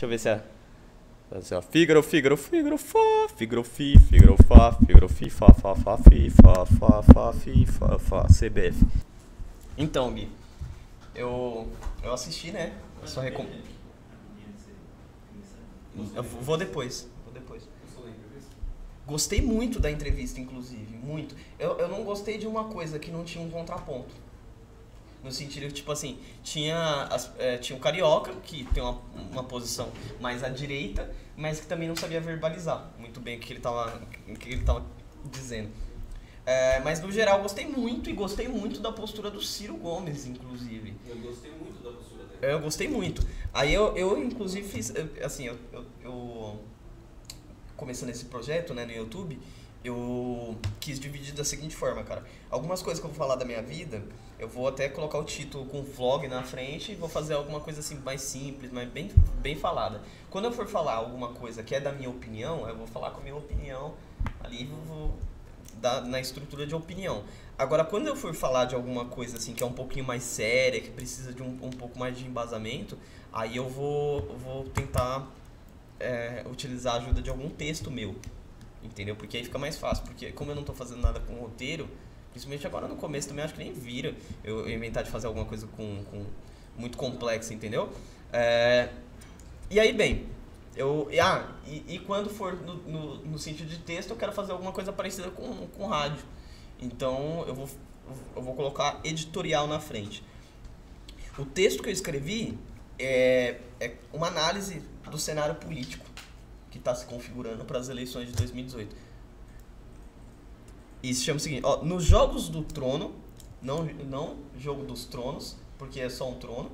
Deixa eu ver se é. Assim, ó. Fígaro, Fígaro, Fígaro, Fá, Fígaro, Fi, Fígaro, Fá, Fígaro, Fi, Fá, Fá, Fá, Fi, Fá, Fá, Fá, Fi, Fá, Fá, CBF. Então, Gui, eu assisti, né? Eu só recom... Eu vou depois. Gostei muito da entrevista, inclusive, muito. Eu não gostei de uma coisa, que não tinha um contraponto. No sentido que, tipo assim, tinha o Carioca, que tem uma posição mais à direita, mas que também não sabia verbalizar muito bem o que ele tava dizendo. Mas, no geral, gostei muito, e gostei muito da postura do Ciro Gomes, inclusive. Eu gostei muito da postura dele. Eu gostei muito. Aí eu inclusive, fiz, assim, começando esse projeto, né, no YouTube, eu quis dividir da seguinte forma, cara. Algumas coisas que eu vou falar da minha vida, eu vou até colocar o título com vlog na frente e vou fazer alguma coisa assim mais simples, mas bem falada. Quando eu for falar alguma coisa que é da minha opinião, eu vou falar com a minha opinião ali, vou dar na estrutura de opinião. Agora, quando eu for falar de alguma coisa assim que é um pouquinho mais séria, que precisa de um pouco mais de embasamento, aí eu vou tentar utilizar a ajuda de algum texto meu. Entendeu? Porque aí fica mais fácil. Porque como eu não tô fazendo nada com roteiro, principalmente agora no começo também, acho que nem vira eu inventar de fazer alguma coisa com muito complexa, entendeu? E aí, bem, e quando for no sentido de texto, eu quero fazer alguma coisa parecida com rádio. Então eu vou colocar editorial na frente. O texto que eu escrevi é uma análise do cenário político que está se configurando para as eleições de 2018. E se chama o seguinte, ó, nos Jogos do Trono, não Jogo dos Tronos, porque é só um trono,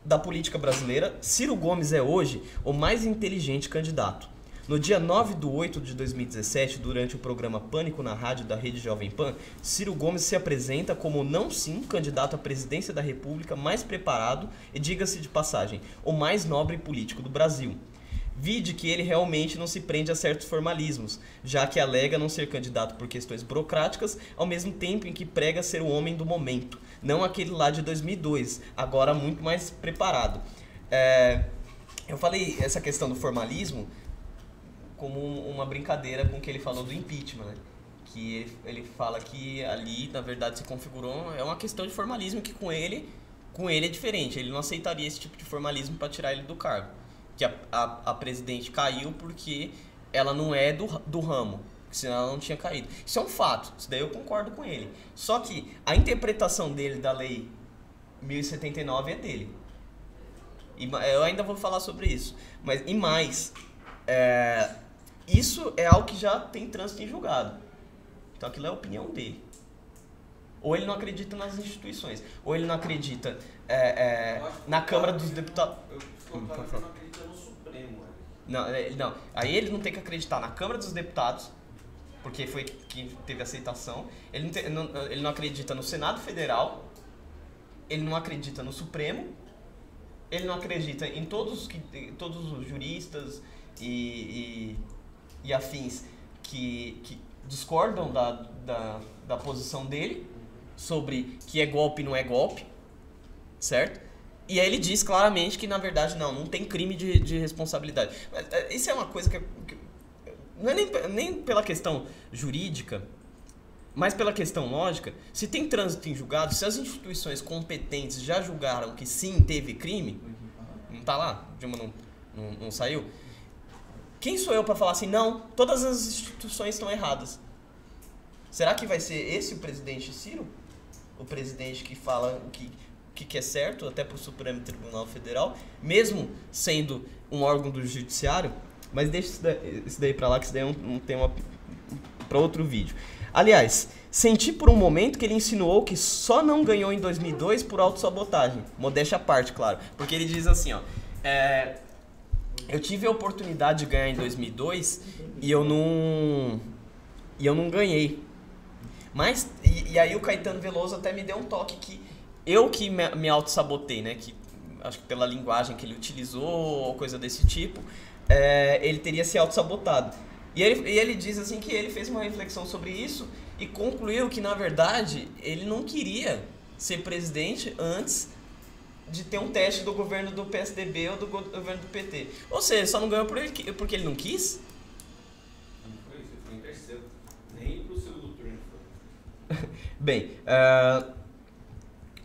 da política brasileira, Ciro Gomes é hoje o mais inteligente candidato. No dia 9/8/2017, durante o programa Pânico na rádio da Rede Jovem Pan, Ciro Gomes se apresenta como não sim candidato à presidência da República mais preparado e, diga-se de passagem, o mais nobre político do Brasil. Vide que ele realmente não se prende a certos formalismos, já que alega não ser candidato por questões burocráticas, ao mesmo tempo em que prega ser o homem do momento, não aquele lá de 2002, agora muito mais preparado. Eu falei essa questão do formalismo como uma brincadeira com o que ele falou do impeachment, né? Que ele fala que ali, na verdade, se configurou, é uma questão de formalismo que com ele é diferente, ele não aceitaria esse tipo de formalismo para tirar ele do cargo. Que a presidente caiu porque ela não é do ramo, senão ela não tinha caído. Isso é um fato, isso daí eu concordo com ele. Só que a interpretação dele da lei 1079 é dele. E eu ainda vou falar sobre isso. Isso é algo que já tem trânsito em julgado. Então aquilo é a opinião dele. Ou ele não acredita nas instituições, ou ele não acredita na Câmara dos Deputados. Ele não acredita no Supremo. Não. Aí ele não tem que acreditar na Câmara dos Deputados, porque foi quem teve aceitação. Ele não acredita no Senado Federal. Ele não acredita no Supremo. Ele não acredita em todos os juristas e afins que discordam da posição dele sobre que é golpe e não é golpe, certo? E aí ele diz claramente que, na verdade, não tem crime de responsabilidade. Mas isso é uma coisa que não é nem pela questão jurídica, mas pela questão lógica. Se tem trânsito em julgado, se as instituições competentes já julgaram que sim, teve crime, não tá lá, Dilma não saiu, quem sou eu para falar assim, não, todas as instituições estão erradas? Será que vai ser esse o presidente Ciro? O presidente que fala o que é certo, até para o Supremo Tribunal Federal, mesmo sendo um órgão do judiciário? Mas deixa isso daí para lá, que isso daí é um tema para outro vídeo. Aliás, senti por um momento que ele insinuou que só não ganhou em 2002 por autossabotagem. Modéstia à parte, claro. Porque ele diz assim, ó... eu tive a oportunidade de ganhar em 2002 e eu não ganhei. Mas, e aí o Caetano Veloso até me deu um toque que eu que me autossabotei, né? Que, acho que pela linguagem que ele utilizou ou coisa desse tipo, ele teria se autossabotado. E ele diz assim que ele fez uma reflexão sobre isso e concluiu que, na verdade, ele não queria ser presidente antes de ter um teste do governo do PSDB ou do governo do PT. Ou seja, só não ganhou porque ele não quis? Não foi isso, ele foi em terceiro. Nem pro segundo turno foi. Bem,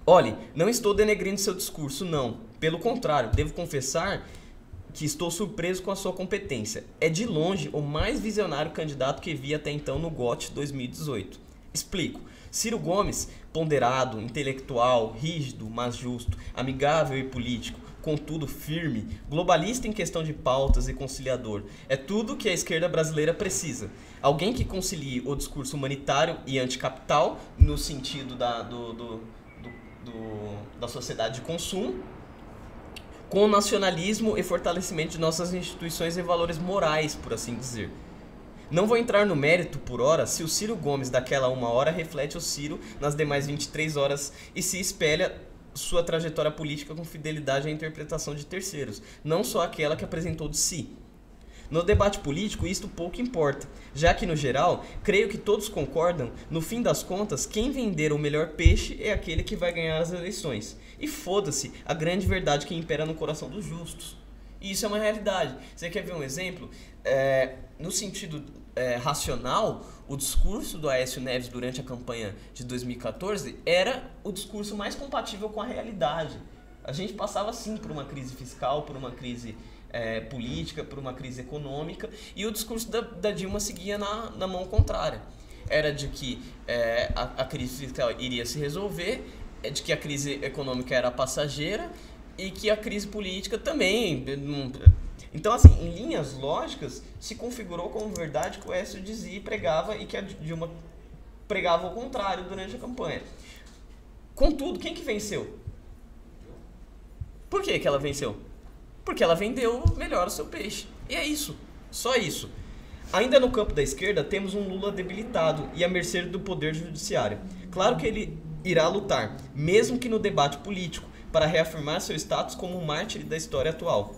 olhe, não estou denegrindo seu discurso, não. Pelo contrário, devo confessar que estou surpreso com a sua competência. É de longe o mais visionário candidato que vi até então no GOT 2018. Explico. Ciro Gomes, ponderado, intelectual, rígido, mas justo, amigável e político, contudo firme, globalista em questão de pautas e conciliador. É tudo que a esquerda brasileira precisa. Alguém que concilie o discurso humanitário e anticapital, no sentido da sociedade de consumo, com o nacionalismo e fortalecimento de nossas instituições e valores morais, por assim dizer. Não vou entrar no mérito, por hora, se o Ciro Gomes daquela 1 hora reflete o Ciro nas demais 23 horas e se espelha sua trajetória política com fidelidade à interpretação de terceiros, não só aquela que apresentou de si. No debate político, isto pouco importa, já que, no geral, creio que todos concordam, no fim das contas, quem vender o melhor peixe é aquele que vai ganhar as eleições. E foda-se a grande verdade que impera no coração dos justos. E isso é uma realidade. Você quer ver um exemplo? No sentido racional, o discurso do Aécio Neves durante a campanha de 2014 era o discurso mais compatível com a realidade. A gente passava, sim, por uma crise fiscal, por uma crise política, por uma crise econômica, e o discurso da Dilma seguia na mão contrária. Era de que a crise fiscal iria se resolver, de que a crise econômica era passageira e que a crise política também. Então, assim, em linhas lógicas, se configurou como verdade que o Aécio dizia e pregava, e que a Dilma pregava o contrário durante a campanha. Contudo, quem que venceu? Por que ela venceu? Porque ela vendeu melhor o seu peixe. E é isso. Só isso. Ainda no campo da esquerda, temos um Lula debilitado e à mercê do poder judiciário. Claro que ele irá lutar, mesmo que no debate político, para reafirmar seu status como um mártir da história atual.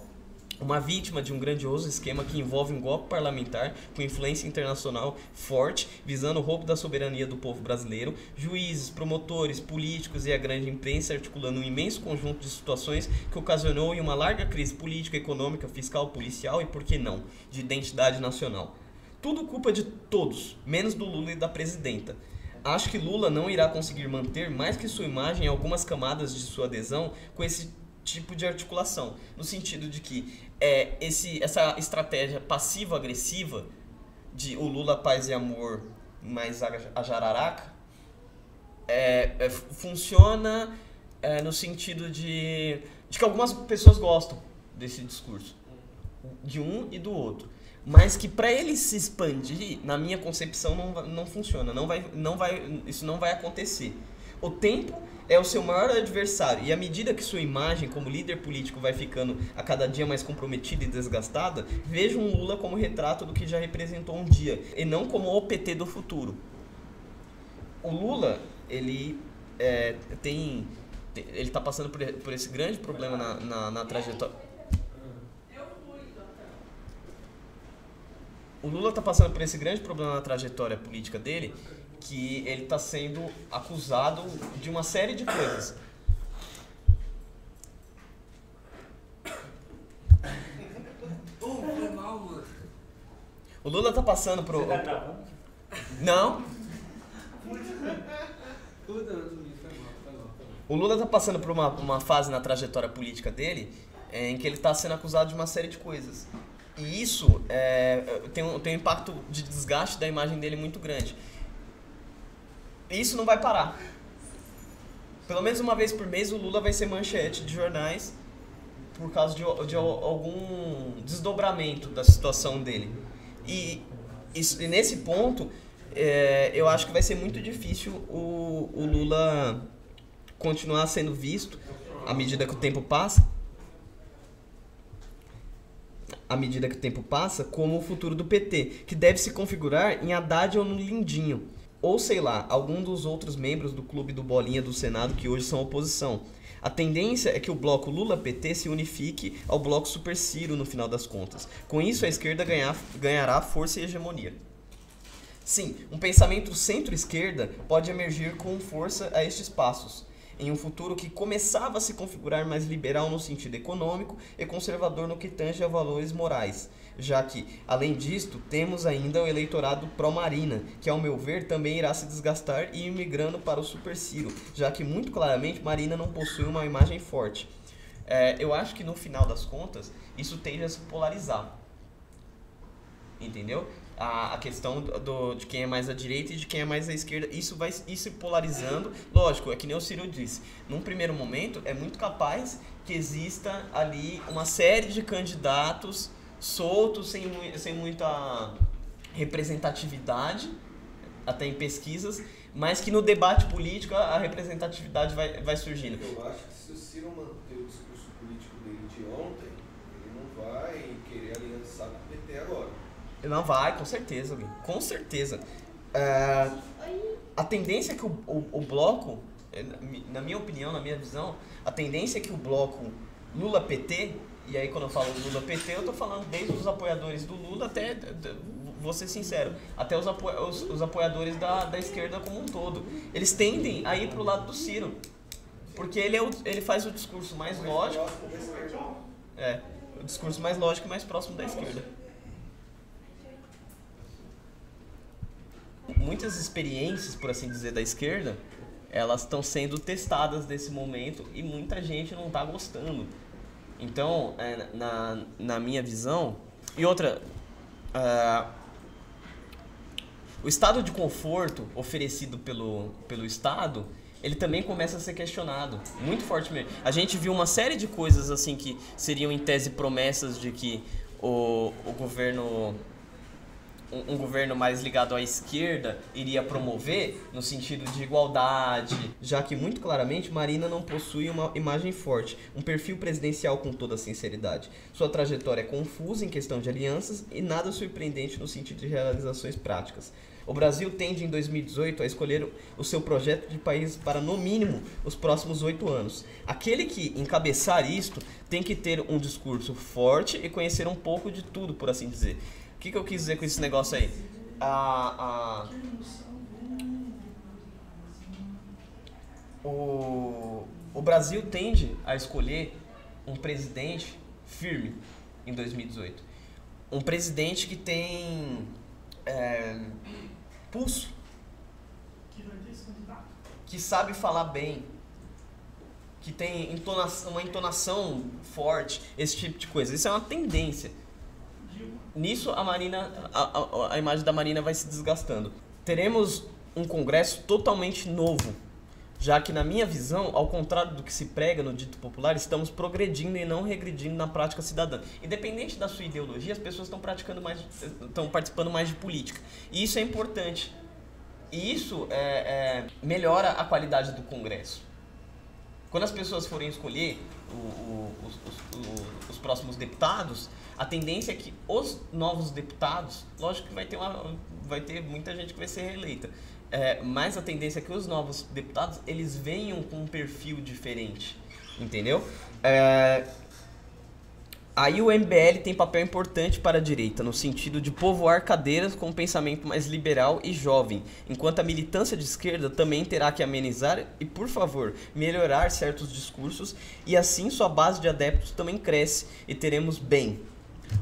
Uma vítima de um grandioso esquema que envolve um golpe parlamentar com influência internacional forte, visando o roubo da soberania do povo brasileiro, juízes, promotores, políticos e a grande imprensa articulando um imenso conjunto de situações que ocasionou em uma larga crise política, econômica, fiscal, policial e, por que não, de identidade nacional. Tudo culpa de todos, menos do Lula e da presidenta. Acho que Lula não irá conseguir manter mais que sua imagem em algumas camadas de sua adesão com esse tipo de articulação, no sentido de que essa estratégia passivo-agressiva de o Lula paz e amor mais a jararaca funciona no sentido de que algumas pessoas gostam desse discurso, de um e do outro, mas que para ele se expandir, na minha concepção, não funciona, isso não vai acontecer. O tempo é o seu maior adversário, e à medida que sua imagem como líder político vai ficando a cada dia mais comprometida e desgastada, veja um Lula como retrato do que já representou um dia, e não como o PT do futuro. O Lula, ele está passando por esse grande problema na trajetória. O Lula está passando por esse grande problema na trajetória política dele, que ele está sendo acusado de uma série de coisas. O Lula está passando por... Não. O Lula está passando por uma fase na trajetória política dele em que ele está sendo acusado de uma série de coisas. E isso tem um impacto de desgaste da imagem dele muito grande. Isso não vai parar. Pelo menos uma vez por mês o Lula vai ser manchete de jornais por causa de algum desdobramento da situação dele. E nesse ponto, eu acho que vai ser muito difícil o Lula continuar sendo visto à medida que o tempo passa. À medida que o tempo passa, como o futuro do PT, que deve se configurar em Haddad ou no Lindinho. Ou, sei lá, algum dos outros membros do clube do Bolinha do Senado que hoje são oposição. A tendência é que o bloco Lula-PT se unifique ao bloco Super Ciro no final das contas. Com isso, a esquerda ganhará força e hegemonia. Sim, um pensamento centro-esquerda pode emergir com força a estes passos. em um futuro que começava a se configurar mais liberal no sentido econômico e conservador no que tange a valores morais, já que, além disto, temos ainda o eleitorado pró-Marina, que ao meu ver também irá se desgastar e ir migrando para o Super Ciro, já que muito claramente Marina não possui uma imagem forte. Eu acho que no final das contas, isso tende a se polarizar, entendeu? A questão de quem é mais à direita e de quem é mais à esquerda, isso vai ir se polarizando. Lógico, é que nem o Ciro disse, num primeiro momento é muito capaz que exista ali uma série de candidatos soltos, sem muita representatividade, até em pesquisas, mas que no debate político a representatividade vai surgindo. Eu acho que se o Ciro manter o discurso político dele de ontem, ele não vai querer aliançar com o PT agora. Não vai, com certeza, Gui. Com certeza. A tendência é que o bloco, na minha opinião, na minha visão, a tendência é que o bloco Lula-PT, e aí quando eu falo Lula-PT, eu tô falando desde os apoiadores do Lula até, vou ser sincero, até os apoiadores da esquerda como um todo. Eles tendem a ir pro lado do Ciro, porque ele faz o discurso mais lógico. O discurso mais lógico e mais próximo da esquerda. Muitas experiências, por assim dizer, da esquerda, elas estão sendo testadas nesse momento e muita gente não está gostando. Então, na minha visão... E outra, o estado de conforto oferecido pelo Estado, ele também começa a ser questionado, muito fortemente. A gente viu uma série de coisas assim que seriam em tese promessas de que o governo... um governo mais ligado à esquerda iria promover no sentido de igualdade, já que muito claramente Marina não possui uma imagem forte, um perfil presidencial com toda sinceridade. Sua trajetória é confusa em questão de alianças e nada surpreendente no sentido de realizações práticas. O Brasil tende em 2018 a escolher o seu projeto de país para, no mínimo, os próximos 8 anos. Aquele que encabeçar isto tem que ter um discurso forte e conhecer um pouco de tudo, por assim dizer. O que eu quis dizer com esse negócio aí? O Brasil tende a escolher um presidente firme em 2018. Um presidente que tem pulso, que sabe falar bem, que tem uma entonação forte, esse tipo de coisa. Isso é uma tendência. Nisso a imagem da Marina vai se desgastando. Teremos um Congresso totalmente novo, já que na minha visão, ao contrário do que se prega no dito popular, estamos progredindo e não regredindo na prática cidadã. Independente da sua ideologia, as pessoas estão participando mais de política. E isso é importante. E isso melhora a qualidade do Congresso. Quando as pessoas forem escolher os próximos deputados, a tendência é que os novos deputados, lógico que vai ter muita gente que vai ser reeleita, mas a tendência é que os novos deputados, eles venham com um perfil diferente, entendeu? Aí o MBL tem papel importante para a direita, no sentido de povoar cadeiras com um pensamento mais liberal e jovem, enquanto a militância de esquerda também terá que amenizar e, por favor, melhorar certos discursos, e assim sua base de adeptos também cresce e teremos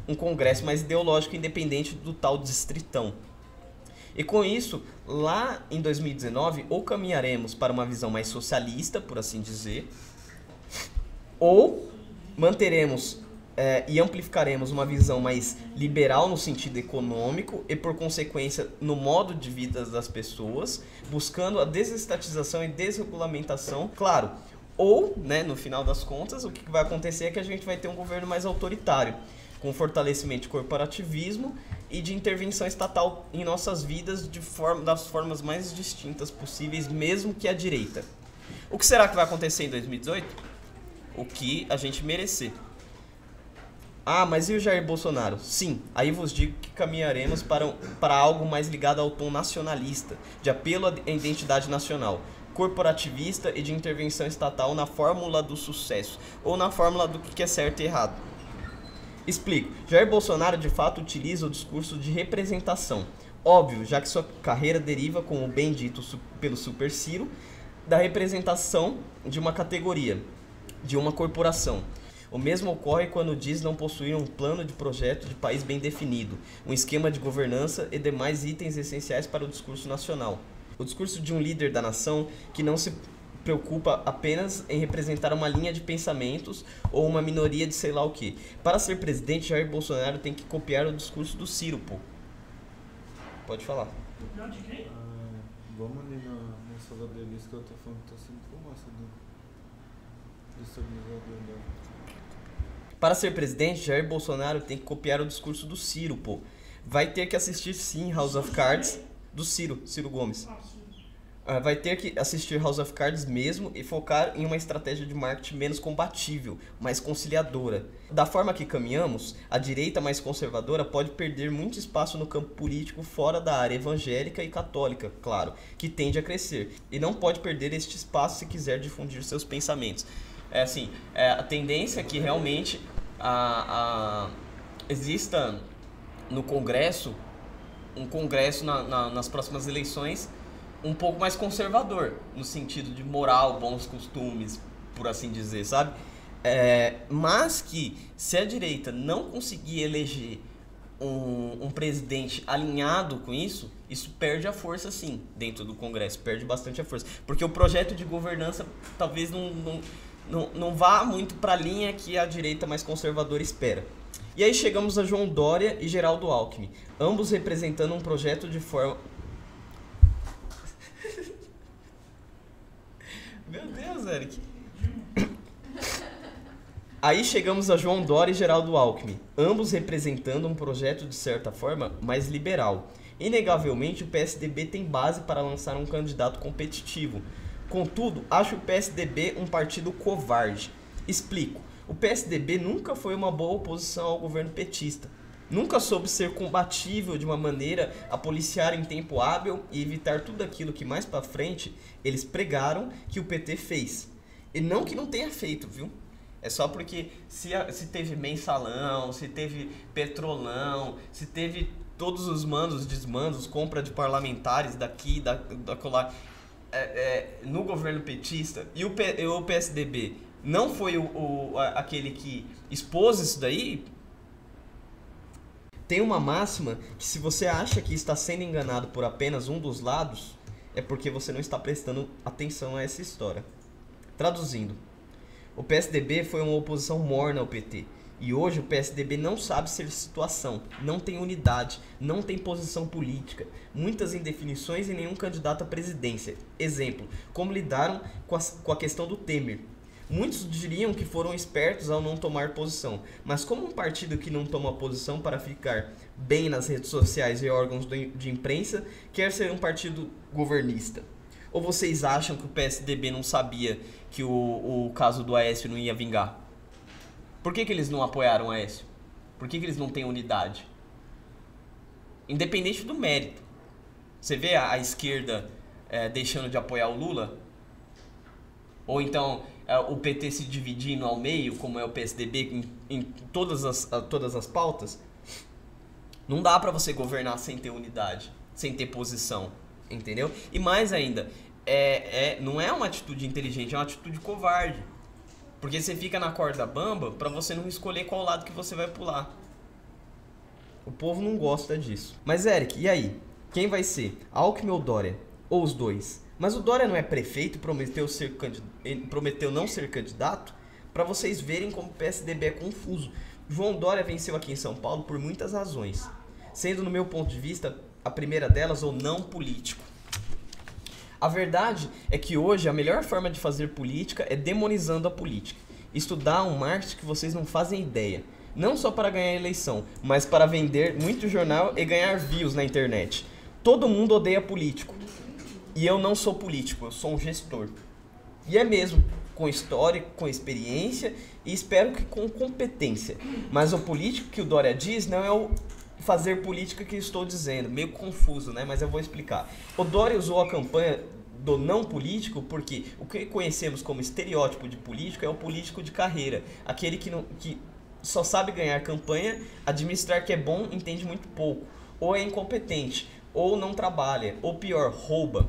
um congresso mais ideológico independente do tal distritão. E com isso, lá em 2019, ou caminharemos para uma visão mais socialista, por assim dizer, ou manteremos e amplificaremos uma visão mais liberal no sentido econômico e, por consequência, no modo de vida das pessoas, buscando a desestatização e desregulamentação, claro. Ou, no final das contas, o que vai acontecer é que a gente vai ter um governo mais autoritário, com fortalecimento de corporativismo e de intervenção estatal em nossas vidas das formas mais distintas possíveis, mesmo que à direita. O que será que vai acontecer em 2018? O que a gente merecer. Mas e o Jair Bolsonaro? Sim, aí vos digo que caminharemos para algo mais ligado ao tom nacionalista, de apelo à identidade nacional, corporativista e de intervenção estatal na fórmula do sucesso, ou na fórmula do que é certo e errado. Explico. Jair Bolsonaro de fato utiliza o discurso de representação. Óbvio, já que sua carreira deriva, como bem dito pelo Super Ciro, da representação de uma categoria, de uma corporação. O mesmo ocorre quando diz não possuir um plano de projeto de país bem definido, um esquema de governança e demais itens essenciais para o discurso nacional. O discurso de um líder da nação que não se preocupa apenas em representar uma linha de pensamentos ou uma minoria de sei lá o que. Para ser presidente, Jair Bolsonaro tem que copiar o discurso do Ciro, pô. Pode falar. De quem? Vamos ali na sala deles que eu tô falando que tá sendo fumaça do estabilizador dela. Para ser presidente, Jair Bolsonaro tem que copiar o discurso do Ciro, pô. Vai ter que assistir sim House of Cards do Ciro Gomes. Vai ter que assistir House of Cards mesmo e focar em uma estratégia de marketing menos combatível, mais conciliadora. Da forma que caminhamos, a direita mais conservadora pode perder muito espaço no campo político fora da área evangélica e católica, claro, que tende a crescer. E não pode perder este espaço se quiser difundir seus pensamentos. A tendência é que realmente exista no Congresso, um Congresso nas próximas eleições um pouco mais conservador, no sentido de moral, bons costumes, por assim dizer, sabe? Mas que se a direita não conseguir eleger um presidente alinhado com isso perde a força sim, dentro do Congresso, perde bastante a força. Porque o projeto de governança talvez não vá muito para a linha que a direita mais conservadora espera. E aí chegamos a João Dória e Geraldo Alckmin, ambos representando um projeto de forma... Meu Deus, Eric. Aí chegamos a João Dória e Geraldo Alckmin, ambos representando um projeto de certa forma mais liberal. Inegavelmente o PSDB tem base para lançar um candidato competitivo. Contudo, acho o PSDB um partido covarde. Explico. O PSDB nunca foi uma boa oposição ao governo petista. Nunca soube ser combatível de uma maneira a policiar em tempo hábil e evitar tudo aquilo que mais pra frente eles pregaram que o PT fez. E não que não tenha feito, viu? É só porque se teve mensalão, se teve petrolão, se teve todos os mandos, desmandos, compra de parlamentares daqui, da colar, no governo petista, e o PSDB não foi aquele que expôs isso daí. Tem uma máxima que se você acha que está sendo enganado por apenas um dos lados, é porque você não está prestando atenção a essa história. Traduzindo, o PSDB foi uma oposição morna ao PT. E hoje o PSDB não sabe ser situação, não tem unidade, não tem posição política, muitas indefinições e nenhum candidato à presidência. Exemplo, como lidaram com a questão do Temer. Muitos diriam que foram espertos ao não tomar posição, mas como um partido que não toma posição para ficar bem nas redes sociais e órgãos de imprensa, quer ser um partido governista? Ou vocês acham que o PSDB não sabia que o caso do Aécio não ia vingar? Por que eles não apoiaram o Aécio? Por que eles não têm unidade? Independente do mérito. Você vê a esquerda deixando de apoiar o Lula? Ou então o PT se dividindo ao meio, como é o PSDB, em todas as pautas? Não dá pra você governar sem ter unidade, sem ter posição, entendeu? E mais ainda, não é uma atitude inteligente, é uma atitude covarde. Porque você fica na corda bamba pra você não escolher qual lado que você vai pular. O povo não gosta disso. Mas Eric, e aí? Quem vai ser? Alckmin ou Dória? Ou os dois? Mas o Dória não é prefeito e prometeu não ser candidato? Para vocês verem como o PSDB é confuso. João Dória venceu aqui em São Paulo por muitas razões, sendo no meu ponto de vista a primeira delas o não político. A verdade é que hoje a melhor forma de fazer política é demonizando a política. Estudar um marketing que vocês não fazem ideia. Não só para ganhar eleição, mas para vender muito jornal e ganhar views na internet. Todo mundo odeia político. E eu não sou político, eu sou um gestor. E é mesmo, com história, com experiência e espero que com competência. Mas o político que o Dória diz não é o fazer política que eu estou dizendo. Meio confuso, né? Mas eu vou explicar. O Dória usou a campanha do não político porque o que conhecemos como estereótipo de político é o político de carreira. Aquele que só sabe ganhar campanha, administrar que é bom, entende muito pouco. Ou é incompetente, ou não trabalha, ou pior, rouba.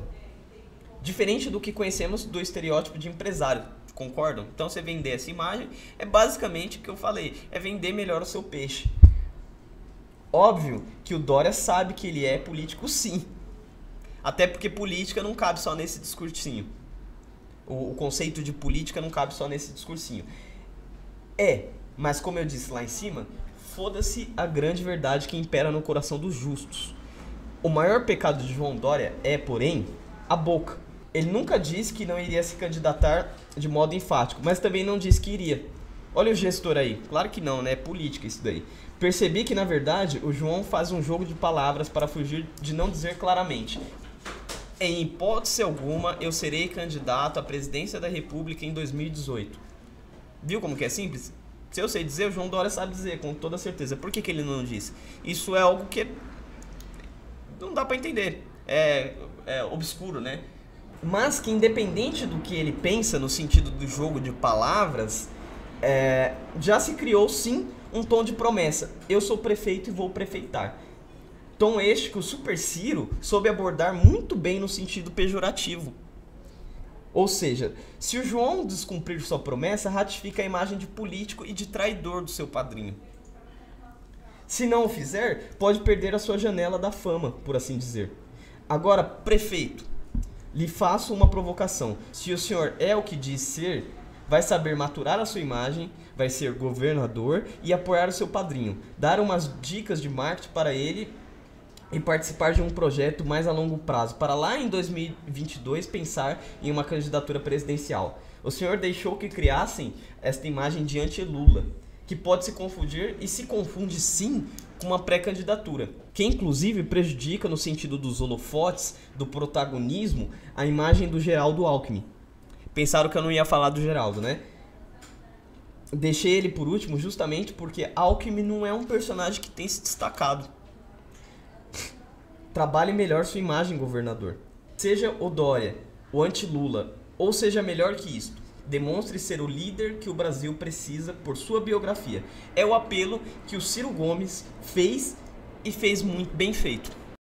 Diferente do que conhecemos do estereótipo de empresário, concordam? Então você vender essa imagem é basicamente o que eu falei, é vender melhor o seu peixe. Óbvio que o Dória sabe que ele é político sim, até porque política não cabe só nesse discursinho. O conceito de política não cabe só nesse discursinho. Mas como eu disse lá em cima, foda-se a grande verdade que impera no coração dos justos. O maior pecado de João Dória é, porém, a boca. Ele nunca disse que não iria se candidatar de modo enfático, mas também não disse que iria. Olha o gestor aí. Claro que não, né? É política isso daí. Percebi que, na verdade, o João faz um jogo de palavras para fugir de não dizer claramente: em hipótese alguma, eu serei candidato à presidência da República em 2018. Viu como que é simples? Se eu sei dizer, o João Dória sabe dizer, com toda certeza. Por que ele não disse? Isso é algo que não dá pra entender. É obscuro, né? Mas que independente do que ele pensa no sentido do jogo de palavras, já se criou sim um tom de promessa. Eu sou prefeito e vou prefeitar. Tom este que o Super Ciro soube abordar muito bem no sentido pejorativo. Ou seja, se o João descumprir sua promessa, ratifica a imagem de político e de traidor do seu padrinho. Se não o fizer, pode perder a sua janela da fama, por assim dizer. Agora, prefeito, lhe faço uma provocação. Se o senhor é o que diz ser, vai saber maturar a sua imagem, vai ser governador e apoiar o seu padrinho. Dar umas dicas de marketing para ele e participar de um projeto mais a longo prazo, para lá em 2022 pensar em uma candidatura presidencial. O senhor deixou que criassem esta imagem de anti-Lula, que pode se confundir e se confunde sim com uma pré-candidatura, que inclusive prejudica no sentido dos holofotes, do protagonismo, a imagem do Geraldo Alckmin. Pensaram que eu não ia falar do Geraldo, né? Deixei ele por último justamente porque Alckmin não é um personagem que tem se destacado. Trabalhe melhor sua imagem, governador. Seja o Dória, o anti-Lula, ou seja melhor que isto. Demonstre ser o líder que o Brasil precisa por sua biografia. É o apelo que o Ciro Gomes fez e fez muito bem feito.